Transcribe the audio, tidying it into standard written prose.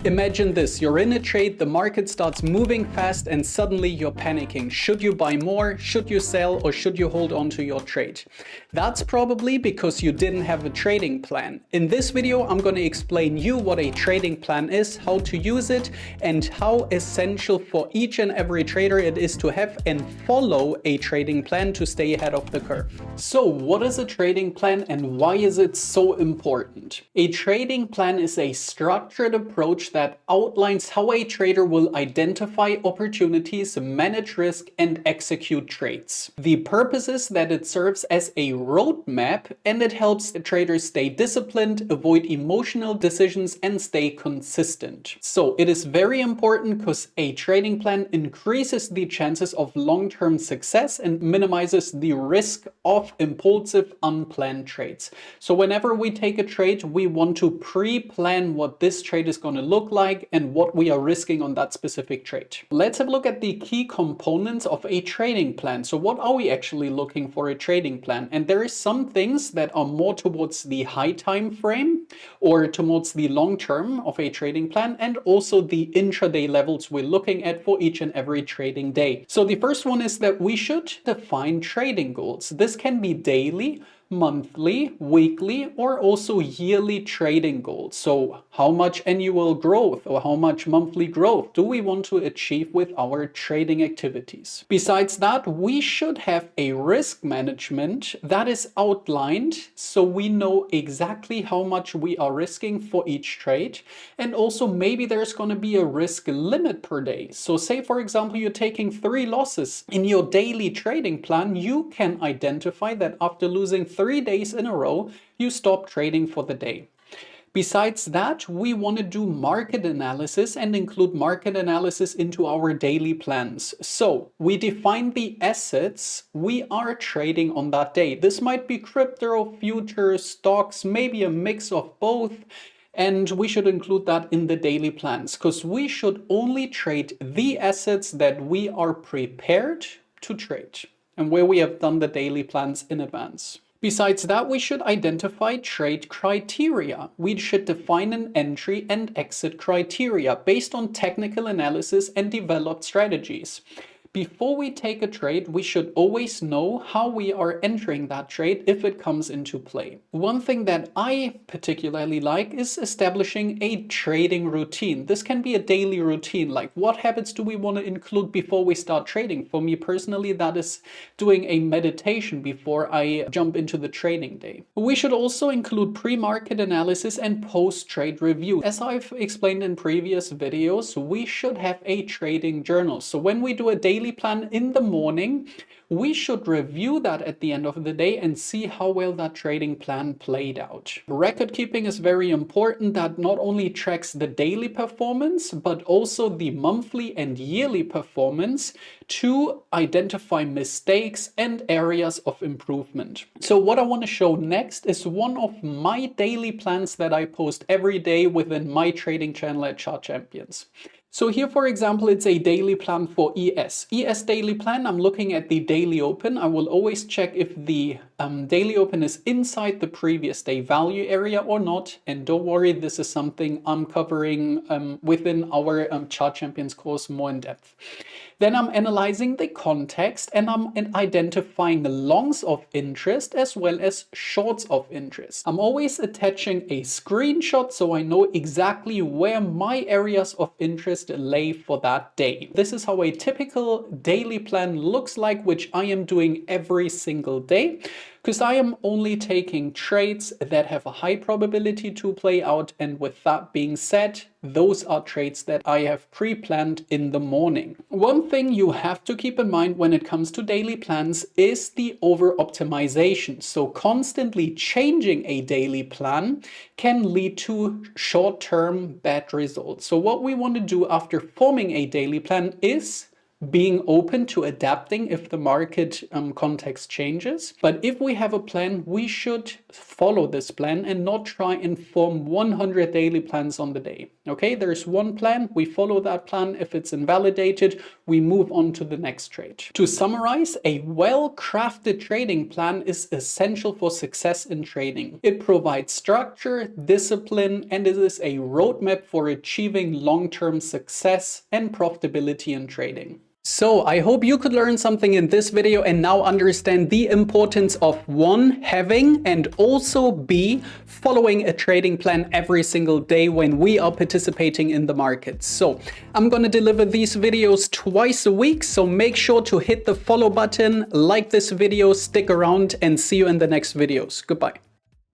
Imagine this, you're in a trade, the market starts moving fast and suddenly you're panicking. Should you buy more? Should you sell? Or should you hold on to your trade? That's probably because you didn't have a trading plan. In this video, I'm going to explain you what a trading plan is, how to use it, and how essential for each and every trader it is to have and follow a trading plan to stay ahead of the curve. So what is a trading plan and why is it so important? A trading plan is a structured approach that outlines how a trader will identify opportunities, manage risk, and execute trades. The purpose is that it serves as a roadmap and it helps the traders stay disciplined, avoid emotional decisions, and stay consistent. So it is very important because a trading plan increases the chances of long-term success and minimizes the risk of impulsive, unplanned trades. So whenever we take a trade, we want to pre-plan what this trade is going to look like and what we are risking on that specific trade. Let's have a look at the key components of a trading plan. So what are we actually looking for a trading plan? And there is some things that are more towards the high time frame or towards the long term of a trading plan, and also the intraday levels we're looking at for each and every trading day. So the first one is that we should define trading goals. This can be daily, monthly, weekly, or also yearly trading goals. So how much annual growth or how much monthly growth do we want to achieve with our trading activities? Besides that, we should have a risk management that is outlined so we know exactly how much we are risking for each trade. And also maybe there's going to be a risk limit per day. So say, for example, you're taking 3 losses in your daily trading plan, you can identify that after losing 3 days in a row, you stop trading for the day. Besides that, we want to do market analysis and include market analysis into our daily plans. So we define the assets we are trading on that day. This might be crypto, futures, stocks, maybe a mix of both. And we should include that in the daily plans because we should only trade the assets that we are prepared to trade and where we have done the daily plans in advance. Besides that, we should identify trade criteria. We should define an entry and exit criteria based on technical analysis and developed strategies. Before we take a trade, we should always know how we are entering that trade if it comes into play. One thing that I particularly like is establishing a trading routine. This can be a daily routine, like what habits do we want to include before we start trading? For me personally, that is doing a meditation before I jump into the trading day. We should also include pre-market analysis and post-trade review. As I've explained in previous videos, we should have a trading journal. So when we do a daily plan in the morning, we should review that at the end of the day and see how well that trading plan played out. Record keeping is very important. That not only tracks the daily performance, but also the monthly and yearly performance to identify mistakes and areas of improvement. So what I want to show next is one of my daily plans that I post every day within my trading channel at Chart Champions. So here, for example, it's a daily plan for ES. ES daily plan, I'm looking at the daily open. I will always check if the daily open is inside the previous day value area or not. And don't worry, this is something I'm covering within our Chart Champions course more in depth. Then I'm analyzing the context and I'm identifying the longs of interest as well as shorts of interest. I'm always attaching a screenshot so I know exactly where my areas of interest lay for that day. This is how a typical daily plan looks like, which I am doing every single day, because I am only taking trades that have a high probability to play out. And with that being said, those are trades that I have pre-planned in the morning. One thing you have to keep in mind when it comes to daily plans is the over-optimization. So constantly changing a daily plan can lead to short-term bad results. So what we want to do after forming a daily plan is being open to adapting if the market context changes. But if we have a plan, we should follow this plan and not try and form 100 daily plans on the day. Okay, there's one plan, we follow that plan. If it's invalidated, we move on to the next trade. To summarize, a well-crafted trading plan is essential for success in trading. It provides structure, discipline, and it is a roadmap for achieving long-term success and profitability in trading. So I hope you could learn something in this video and now understand the importance of 1, having, and also B, following a trading plan every single day when we are participating in the markets. So I'm going to deliver these videos twice a week, so make sure to hit the follow button, like this video, stick around, and see you in the next videos. Goodbye.